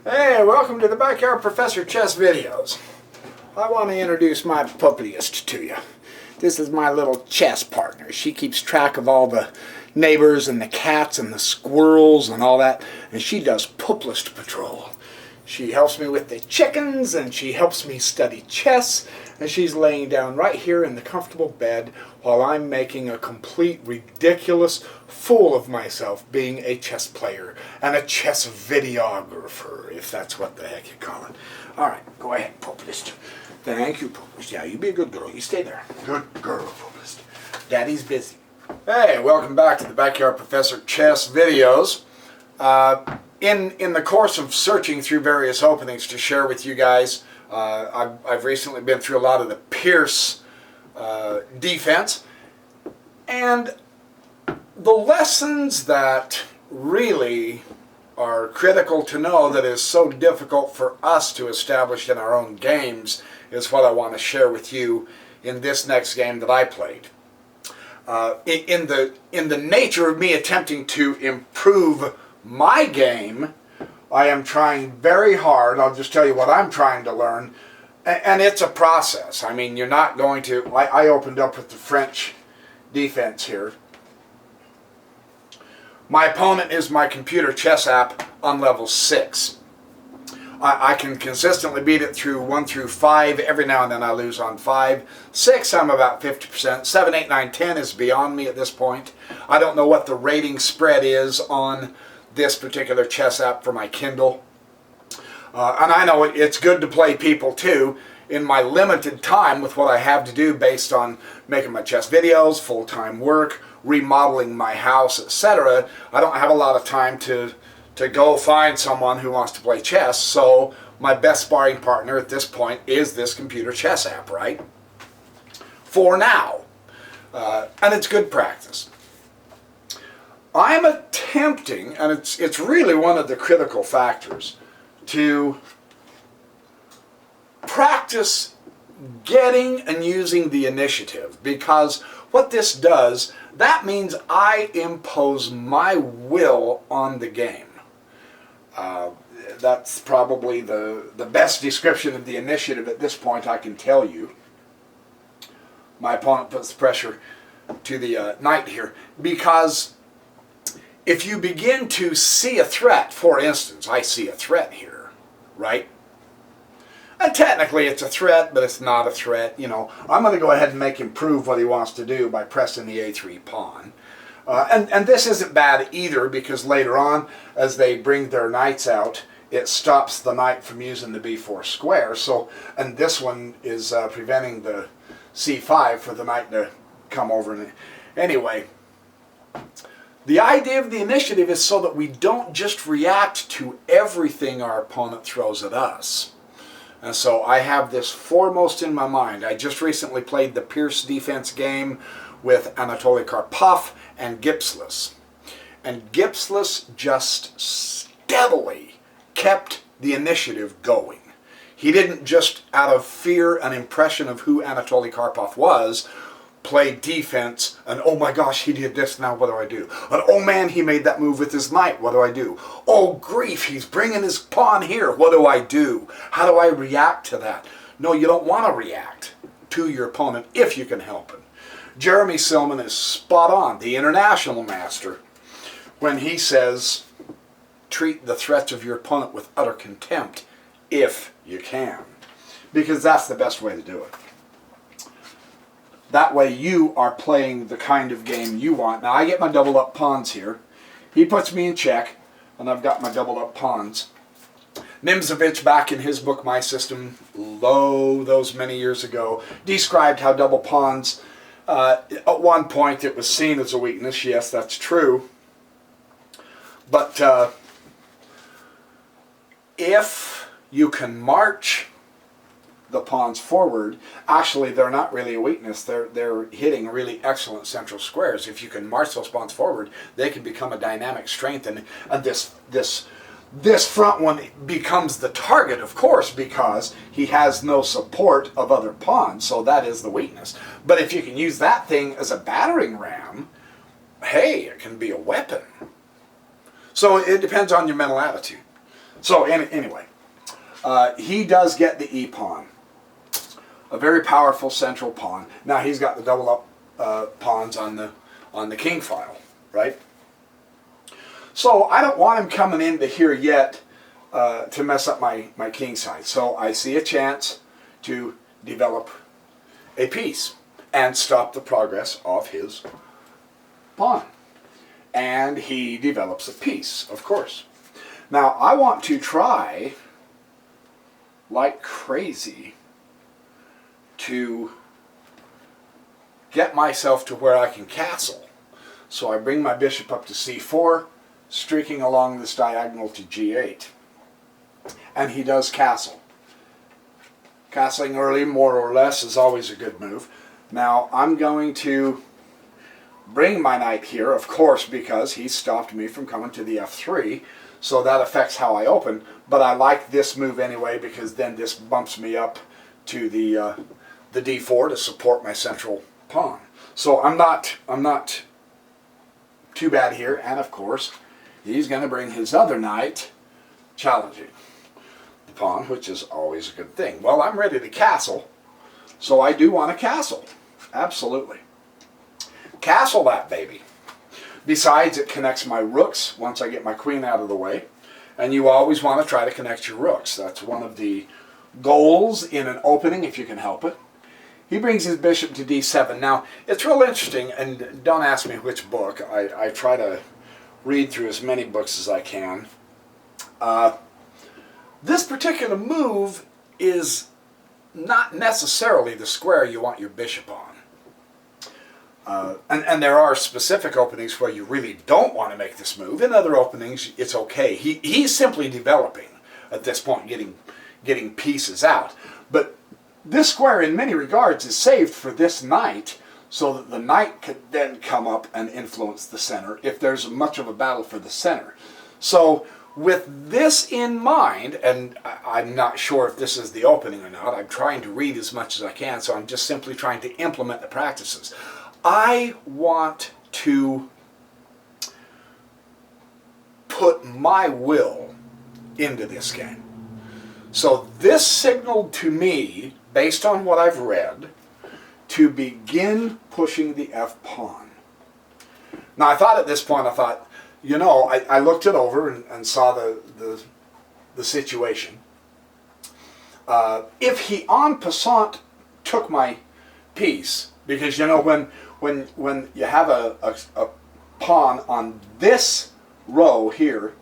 Hey, welcome to the Backyard Professor Chess videos. I want to introduce my puppyist to you. This is my little chess partner. She keeps track of all the neighbors and the cats and the squirrels and all that, and she does pup-list patrol. She helps me with the chickens, and she helps me study chess, and she's laying down right here in the comfortable bed while I'm making a complete ridiculous fool of myself being a chess player and a chess videographer, if that's what the heck you call it. All right, go ahead, pup-list. Thank you, pup-list. Yeah, you be a good girl. You stay there. Good girl, pup-list. Daddy's busy. Hey, welcome back to the Backyard Professor Chess videos. In the course of searching through various openings to share with you guys, I've recently been through a lot of the Pierce defense, and the lessons that really are critical to know that is so difficult for us to establish in our own games is what I want to share with you in this next game that I played. In the nature of me attempting to improve my game, I am trying very hard. I'll just tell you what I'm trying to learn, and it's a process. I mean, you're not going to... I opened up with the French defense here. My opponent is my computer chess app on level 6. I can consistently beat it through 1 through 5. Every now and then I lose on 5. 6, I'm about 50%. 7, 8, 9, 10 is beyond me at this point. I don't know what the rating spread is on this particular chess app for my Kindle. And I know it's good to play people too. In my limited time with what I have to do based on making my chess videos, full-time work, remodeling my house, etc., I don't have a lot of time to go find someone who wants to play chess, so my best sparring partner at this point is this computer chess app, right? For now. And it's good practice. I'm attempting, and it's really one of the critical factors, to practice getting and using the initiative, because what this does, that means I impose my will on the game. That's probably the best description of the initiative at this point I can tell you. My opponent puts pressure to the knight here, because if you begin to see a threat, for instance, I see a threat here, right? And technically it's a threat, but it's not a threat. You know, I'm going to go ahead and make him prove what he wants to do by pressing the a3 pawn. And this isn't bad either, because later on, as they bring their knights out, it stops the knight from using the b4 square. So, and this one is preventing the c5 for the knight to come over. And anyway, the idea of the initiative is so that we don't just react to everything our opponent throws at us. And so I have this foremost in my mind. I just recently played the Pierce defense game with Anatoly Karpov and Gipsless. And Gipsless just steadily kept the initiative going. He didn't just, out of fear and impression of who Anatoly Karpov was, play defense, and oh my gosh, he did this, now what do I do? And oh man, he made that move with his knight, what do I do? Oh grief, he's bringing his pawn here, what do I do? How do I react to that? No, you don't want to react to your opponent if you can help it. Jeremy Silman is spot on, the international master, when he says, treat the threats of your opponent with utter contempt if you can. Because that's the best way to do it. That way you are playing the kind of game you want. Now I get my double up pawns here. He puts me in check, and I've got my double up pawns. Nimzovich, back in his book, My System, those many years ago, described how double pawns, at one point it was seen as a weakness. Yes, that's true. But if you can march the pawns forward, actually they're not really a weakness. They're hitting really excellent central squares. If you can march those pawns forward, they can become a dynamic strength, and this front one becomes the target, of course, because he has no support of other pawns, so that is the weakness. But if you can use that thing as a battering ram, hey, it can be a weapon. So it depends on your mental attitude. So anyway, he does get the e-pawn. A very powerful central pawn. Now he's got the double up pawns on the king file, right? So I don't want him coming into here yet to mess up my kingside. So I see a chance to develop a piece and stop the progress of his pawn. And he develops a piece, of course. Now I want to try like crazy to get myself to where I can castle. So I bring my bishop up to c4, streaking along this diagonal to g8. And he does castle. Castling early, more or less, is always a good move. Now I'm going to bring my knight here, of course, because he stopped me from coming to the f3, so that affects how I open. But I like this move anyway, because then this bumps me up to the d4 to support my central pawn. So I'm not too bad here, and of course he's going to bring his other knight challenging the pawn, which is always a good thing. Well, I'm ready to castle, so I do want to castle. Absolutely. Castle that baby. Besides, it connects my rooks once I get my queen out of the way, and you always want to try to connect your rooks. That's one of the goals in an opening, if you can help it. He brings his bishop to d7. Now, it's real interesting, and don't ask me which book. I try to read through as many books as I can. This particular move is not necessarily the square you want your bishop on. And there are specific openings where you really don't want to make this move. In other openings, it's okay. He's simply developing at this point, getting pieces out. But this square, in many regards, is saved for this knight, so that the knight could then come up and influence the center if there's much of a battle for the center. So with this in mind, and I'm not sure if this is the opening or not, I'm trying to read as much as I can, so I'm just simply trying to implement the practices. I want to put my will into this game. So this signaled to me, based on what I've read, to begin pushing the f-pawn. Now I thought at this point, you know, I looked it over and saw the situation. If he en passant took my piece, because you know when you have a pawn on this row here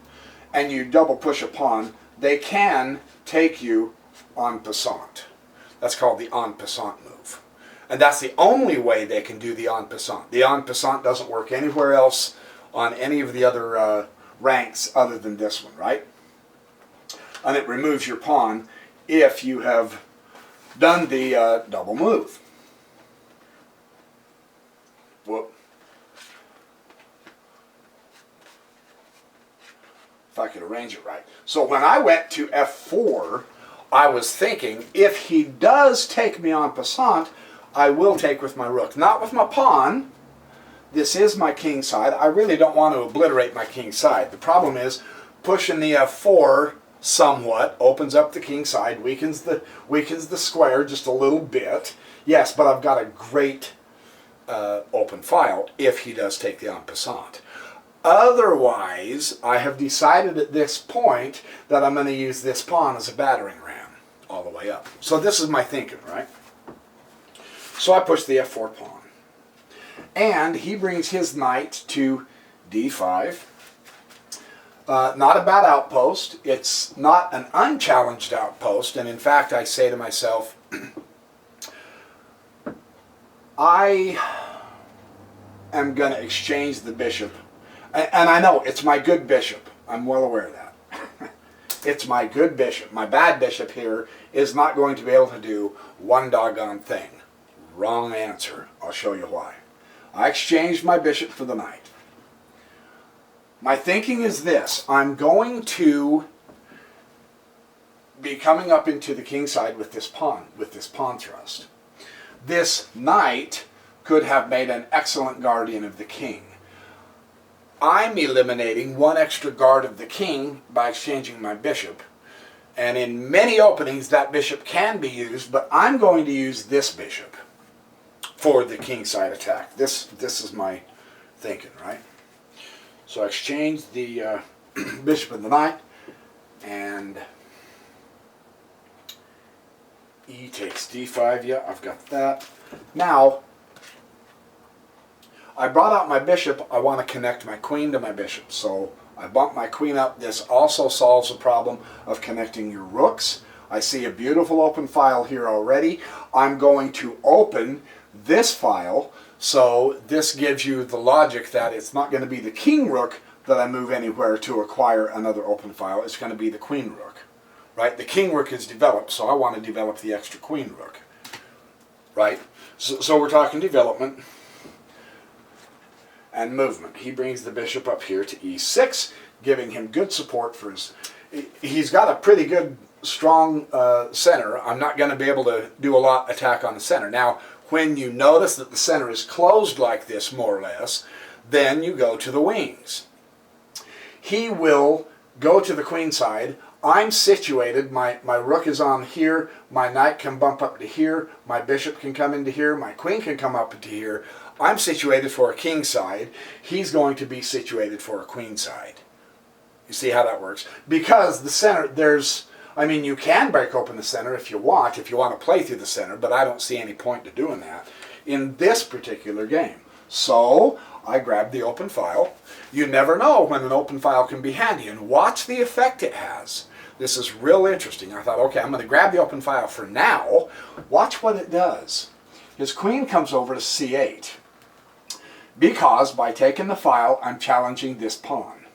and you double push a pawn, they can take you en passant. That's called the en passant move. And that's the only way they can do the en passant. The en passant doesn't work anywhere else on any of the other ranks other than this one, right? And it removes your pawn if you have done the double move. Whoop. If I could arrange it right. So when I went to f4, I was thinking, if he does take me en passant, I will take with my rook. Not with my pawn. This is my king side. I really don't want to obliterate my king side. The problem is, pushing the f4 somewhat opens up the king side, weakens the square just a little bit. Yes, but I've got a great open file if he does take the en passant. Otherwise, I have decided at this point that I'm going to use this pawn as a battering ram all the way up. So this is my thinking, right? So I push the f4 pawn. And he brings his knight to d5. Not a bad outpost. It's not an unchallenged outpost. And in fact, I say to myself, I am going to exchange the bishop. And I know, it's my good bishop. I'm well aware of that. It's my good bishop. My bad bishop here is not going to be able to do one doggone thing. Wrong answer. I'll show you why. I exchanged my bishop for the knight. My thinking is this. I'm going to be coming up into the king side with this pawn thrust. This knight could have made an excellent guardian of the king. I'm eliminating one extra guard of the king by exchanging my bishop. And in many openings, that bishop can be used, but I'm going to use this bishop for the kingside attack. This is my thinking, right? So I exchange the bishop and the knight, and e takes d5. Yeah, I've got that. Now, I brought out my bishop. I want to connect my queen to my bishop. So I bump my queen up. This also solves the problem of connecting your rooks. I see a beautiful open file here already. I'm going to open this file. So this gives you the logic that it's not going to be the king rook that I move anywhere to acquire another open file. It's going to be the queen rook. Right? The king rook is developed, so I want to develop the extra queen rook. Right? So we're talking development and movement. He brings the bishop up here to e6, giving him good support for his... He's got a pretty good, strong center. I'm not going to be able to do a lot attack on the center. Now, when you notice that the center is closed like this, more or less, then you go to the wings. He will go to the queen side. I'm situated, my rook is on here, my knight can bump up to here, my bishop can come into here, my queen can come up into here. I'm situated for a king side. He's going to be situated for a queen side. You see how that works? Because the center, you can break open the center if you want to play through the center, but I don't see any point to doing that in this particular game. So I grab the open file. You never know when an open file can be handy, and watch the effect it has. This is real interesting. I thought, okay, I'm going to grab the open file for now. Watch what it does. His queen comes over to c8. Because by taking the file, I'm challenging this pawn.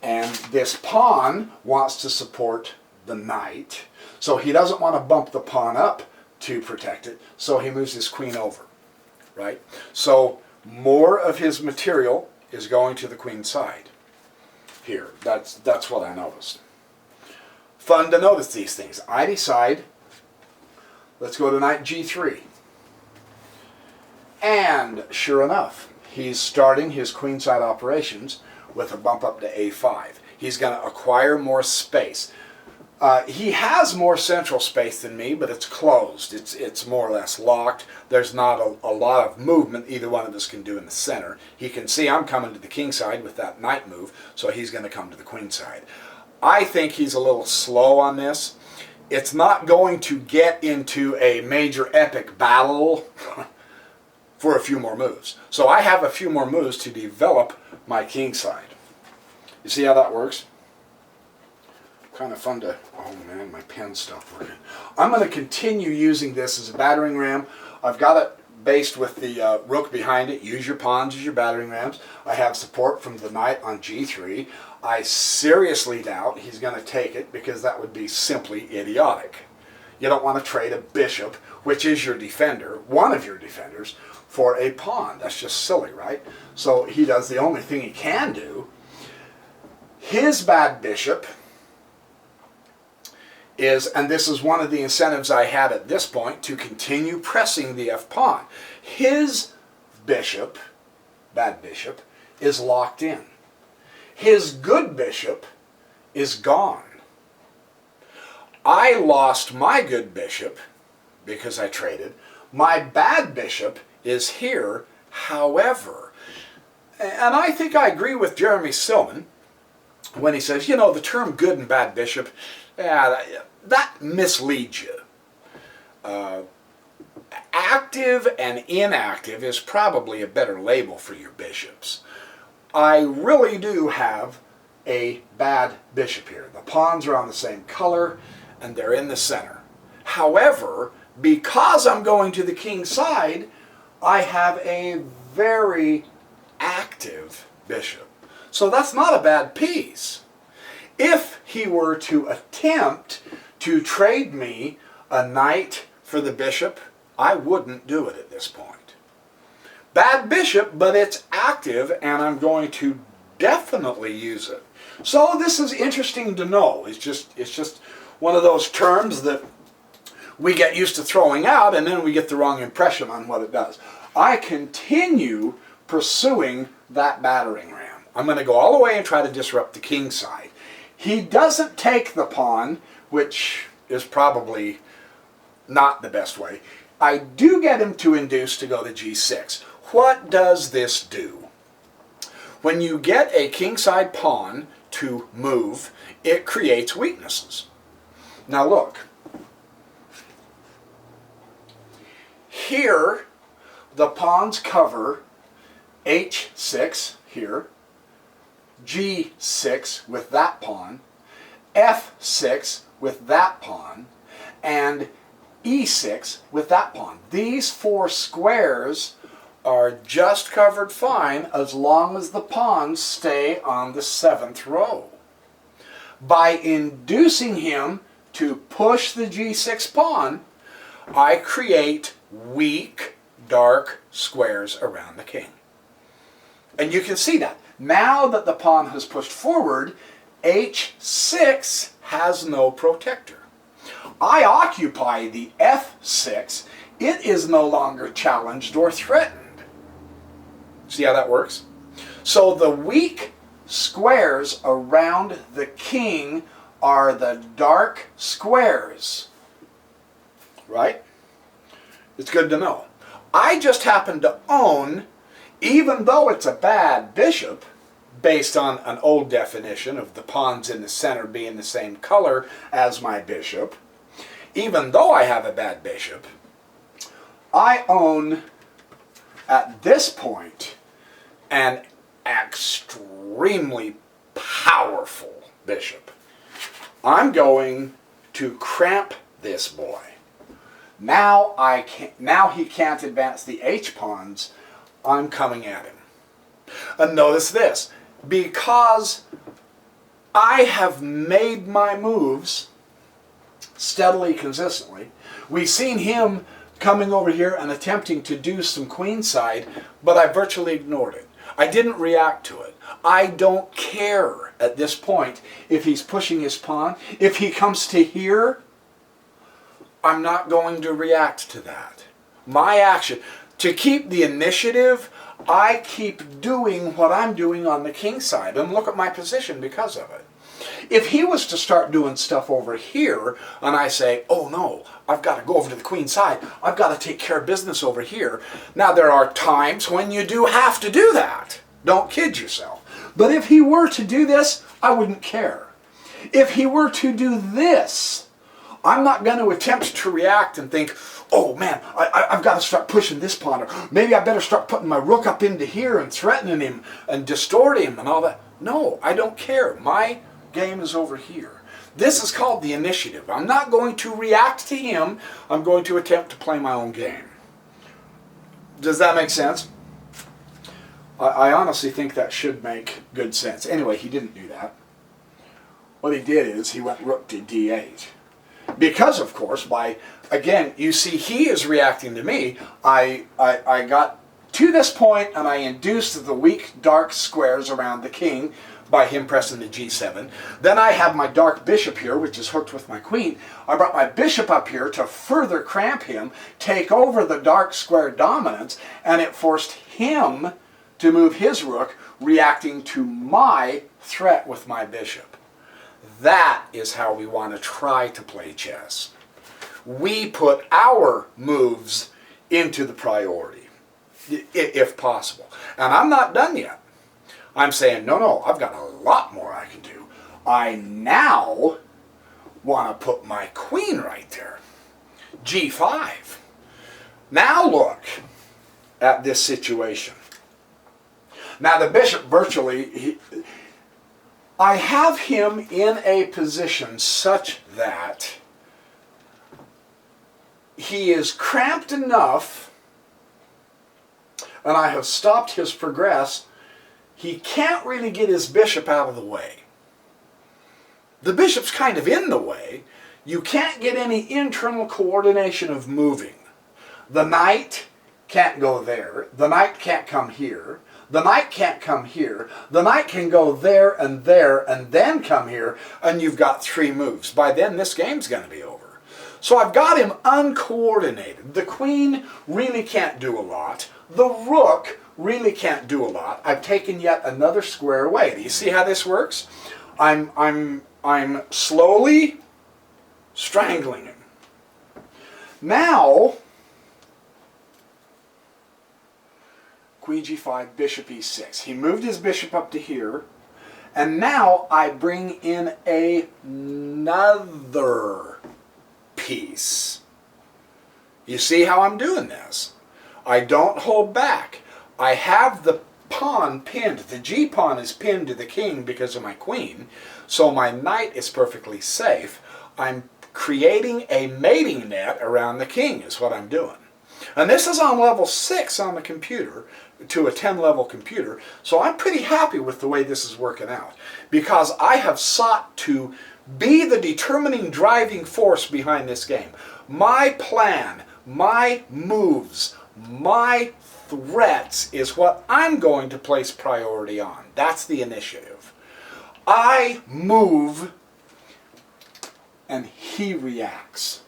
And this pawn wants to support the knight. So he doesn't want to bump the pawn up to protect it. So he moves his queen over. Right? So more of his material is going to the queen side. Here. That's what I noticed. Fun to notice these things. I decide, let's go to knight g3. And sure enough, he's starting his queenside operations with a bump up to a5. He's going to acquire more space. He has more central space than me, but it's closed. It's more or less locked. There's not a lot of movement either one of us can do in the center. He can see I'm coming to the king side with that knight move, so he's going to come to the queen side. I think he's a little slow on this. It's not going to get into a major epic battle for a few more moves. So I have a few more moves to develop my king side. You see how that works? Kind of fun to... Oh man, my pen stopped working. I'm going to continue using this as a battering ram. I've got it based with the rook behind it. Use your pawns as your battering rams. I have support from the knight on g3. I seriously doubt he's going to take it because that would be simply idiotic. You don't want to trade a bishop, which is your defender, one of your defenders, for a pawn. That's just silly, right? So he does the only thing he can do. His bad bishop is, and this is one of the incentives I had at this point, to continue pressing the f-pawn. His bishop, bad bishop, is locked in. His good bishop is gone. I lost my good bishop because I traded. My bad bishop is here, however. And I think I agree with Jeremy Silman when he says, you know, the term good and bad bishop, that misleads you. Active and inactive is probably a better label for your bishops. I really do have a bad bishop here. The pawns are on the same color and they're in the center. However, because I'm going to the king side, I have a very active bishop. So that's not a bad piece. If he were to attempt to trade me a knight for the bishop, I wouldn't do it at this point. Bad bishop, but it's active, and I'm going to definitely use it. So this is interesting to know. It's just one of those terms that we get used to throwing out, and then we get the wrong impression on what it does. I continue pursuing that battering ram. I'm going to go all the way and try to disrupt the king side. He doesn't take the pawn, which is probably not the best way. I do get him to induce to go to g6. What does this do? When you get a kingside pawn to move, it creates weaknesses. Now look. Here, the pawns cover h6 here, g6 with that pawn, f6 with that pawn, and e6 with that pawn. These four squares are just covered fine as long as the pawns stay on the 7th row. By inducing him to push the g6 pawn, I create weak, dark squares around the king. And you can see that. Now that the pawn has pushed forward, h6 has no protector. I occupy the f6. It is no longer challenged or threatened. See how that works? So the weak squares around the king are the dark squares. Right? It's good to know. I just happen to own, even though it's a bad bishop, based on an old definition of the pawns in the center being the same color as my bishop, even though I have a bad bishop, I own, at this point, an extremely powerful bishop. I'm going to cramp this boy. Now he can't advance the h-pawns. I'm coming at him. And notice this. Because I have made my moves steadily, consistently, we've seen him coming over here and attempting to do some queenside, but I virtually ignored it. I didn't react to it. I don't care at this point if he's pushing his pawn. If he comes to here, I'm not going to react to that. My action, to keep the initiative, I keep doing what I'm doing on the king side, and look at my position because of it. If he was to start doing stuff over here, and I say, oh no, I've got to go over to the queen side, I've got to take care of business over here. Now there are times when you do have to do that. Don't kid yourself. But if he were to do this, I wouldn't care. If he were to do this, I'm not going to attempt to react and think, oh man, I've got to start pushing this pawn, or maybe I better start putting my rook up into here and threatening him and distorting him and all that. No, I don't care. My game is over here. This is called the initiative. I'm not going to react to him. I'm going to attempt to play my own game. Does that make sense? I honestly think that should make good sense. Anyway, he didn't do that. What he did is he went rook to d8. Because, of course, again, you see he is reacting to me. I got to this point and I induced the weak dark squares around the king by him pressing the g7. Then I have my dark bishop here, which is hooked with my queen. I brought my bishop up here to further cramp him, take over the dark square dominance, and it forced him to move his rook, reacting to my threat with my bishop. That is how we want to try to play chess. We put our moves into the priority, if possible. And I'm not done yet. I'm saying, no, I've got a lot more I can do. I now want to put my queen right there. G5. Now look at this situation. Now the bishop virtually, I have him in a position such that he is cramped enough, and I have stopped his progress. He can't really get his bishop out of the way. The bishop's kind of in the way. You can't get any internal coordination of moving. The knight can't go there. The knight can't come here. The knight can't come here. The knight can go there and then come here, and you've got 3 moves. By then, this game's going to be over. So I've got him uncoordinated. The queen really can't do a lot. The rook really can't do a lot. I've taken yet another square away. Do you see how this works? I'm slowly strangling him. Now, Queen G5, Bishop E6. He moved his bishop up to here, and now I bring in another piece. You see how I'm doing this? I don't hold back. I have the pawn pinned. The G pawn is pinned to the king because of my queen, so my knight is perfectly safe. I'm creating a mating net around the king is what I'm doing. And this is on level 6 on the computer to a 10 level computer, so I'm pretty happy with the way this is working out because I have sought to be the determining driving force behind this game. My plan, my moves, my threats is what I'm going to place priority on. That's the initiative. I move and he reacts.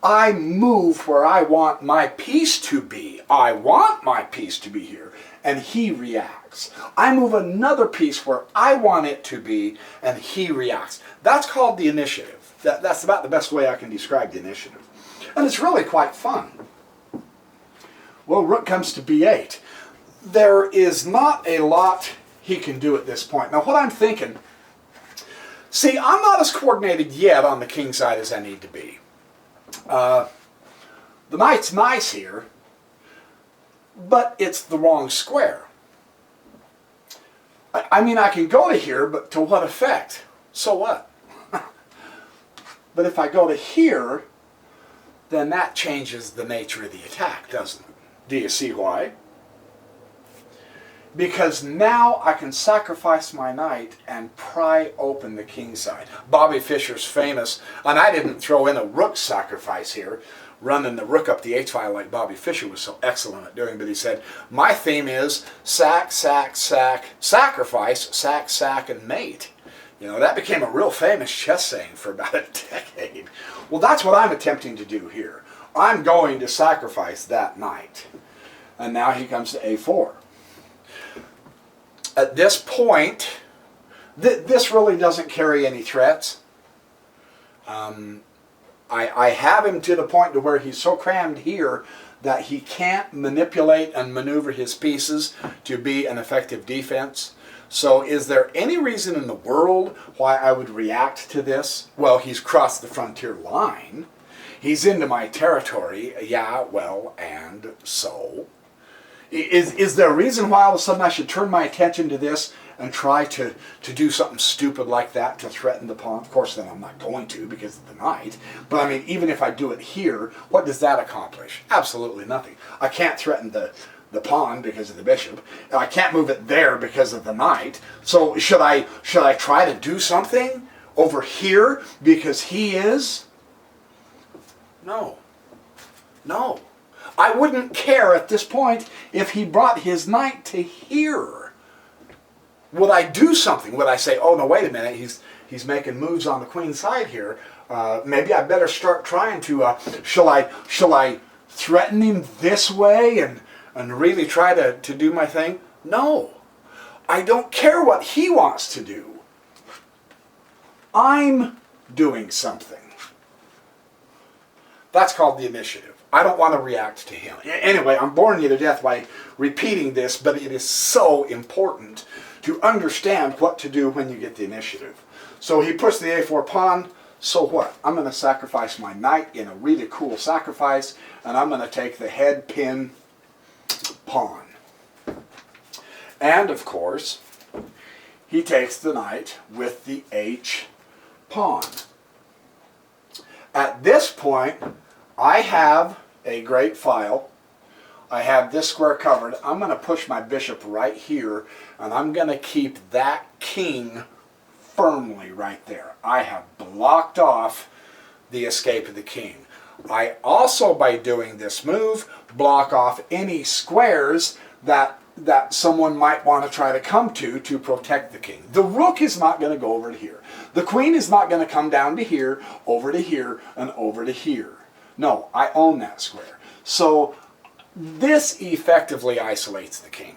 I move where I want my piece to be. I want my piece to be here, and he reacts. I move another piece where I want it to be, and he reacts. That's called the initiative. That's about the best way I can describe the initiative. And it's really quite fun. Well, rook comes to b8. There is not a lot he can do at this point. Now, what I'm thinking, see, I'm not as coordinated yet on the king side as I need to be. The knight's nice here, but it's the wrong square. I mean, I can go to here, but to what effect? So what? But if I go to here, then that changes the nature of the attack, doesn't it? Do you see why? Because now I can sacrifice my knight and pry open the king side. Bobby Fischer's famous, and I didn't throw in a rook sacrifice here, running the rook up the h-file like Bobby Fischer was so excellent at doing, but he said, my theme is sack, sack, sack, sacrifice, sack, sack, and mate. You know, that became a real famous chess saying for about a decade. Well, that's what I'm attempting to do here. I'm going to sacrifice that knight. And now he comes to a4. At this point, this really doesn't carry any threats. I have him to the point to where he's so crammed here that he can't manipulate and maneuver his pieces to be an effective defense. So is there any reason in the world why I would react to this? Well, he's crossed the frontier line. He's into my territory. Yeah, well, and so? Is there a reason why all of a sudden I should turn my attention to this and try to do something stupid like that to threaten the pawn? Of course, then I'm not going to because of the knight. But I mean, even if I do it here, what does that accomplish? Absolutely nothing. I can't threaten the pawn because of the bishop. I can't move it there because of the knight. So should I try to do something over here because he is? No. No. I wouldn't care at this point if he brought his knight to here. Would I do something? Would I say, oh no, wait a minute, he's making moves on the queen side here. Maybe I better start trying to, shall I threaten him this way and really try to do my thing? No. I don't care what he wants to do. I'm doing something. That's called the initiative. I don't want to react to him. Anyway, I'm boring you to death by repeating this, but it is so important to understand what to do when you get the initiative. So he puts the a4 pawn. So what? I'm going to sacrifice my knight in a really cool sacrifice, and I'm going to take the head pin pawn. And, of course, he takes the knight with the h pawn. At this point, I have a great file. I have this square covered. I'm going to push my bishop right here, and I'm going to keep that king firmly right there. I have blocked off the escape of the king. I also, by doing this move, block off any squares that someone might want to try to come to protect the king. The rook is not going to go over to here. The queen is not going to come down to here, over to here, and over to here. No, I own that square. So this effectively isolates the king.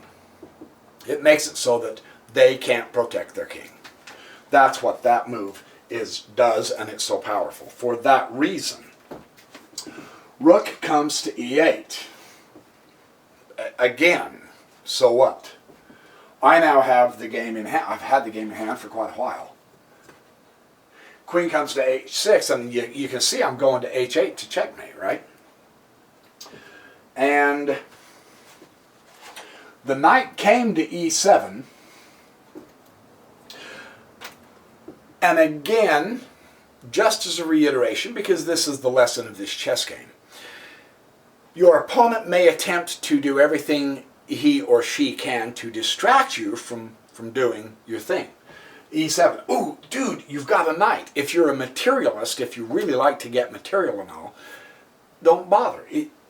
It makes it so that they can't protect their king. That's what that move does, and it's so powerful. For that reason, rook comes to e8. Again, so what? I now have the game in hand. I've had the game in hand for quite a while. Queen comes to h6, and you can see I'm going to h8 to checkmate, right? And the knight came to e7. And again, just as a reiteration, because this is the lesson of this chess game, your opponent may attempt to do everything he or she can to distract you from doing your thing. e7. Ooh, dude, you've got a knight. If you're a materialist, if you really like to get material and all, don't bother.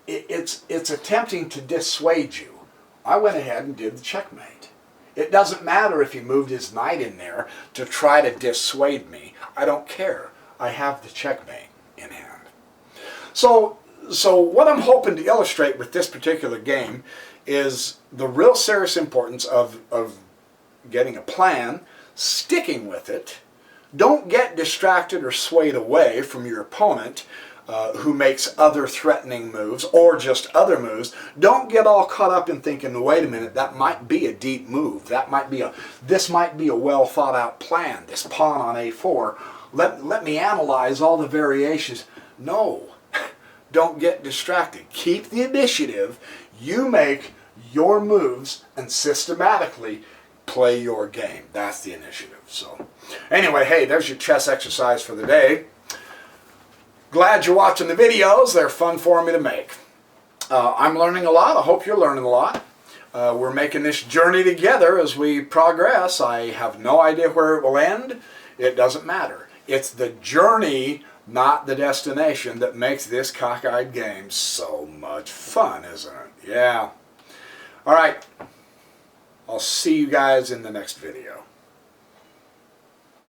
It's attempting to dissuade you. I went ahead and did the checkmate. It doesn't matter if he moved his knight in there to try to dissuade me. I don't care. I have the checkmate in hand. So what I'm hoping to illustrate with this particular game is the real serious importance of getting a plan, sticking with it. Don't get distracted or swayed away from your opponent who makes other threatening moves or just other moves. Don't get all caught up in thinking, wait a minute, that might be a deep move. This might be a well thought out plan. This pawn on a4. Let me analyze all the variations. No, don't get distracted. Keep the initiative. You make your moves and systematically play your game. That's the initiative. So anyway, hey, there's your chess exercise for the day. Glad you're watching the videos. They're fun for me to make. I'm learning a lot. I hope you're learning a lot. We're making this journey together as we progress. I have no idea where it will end. It doesn't matter. It's the journey, not the destination, that makes this cockeyed game so much fun, isn't it? Yeah. All right. I'll see you guys in the next video.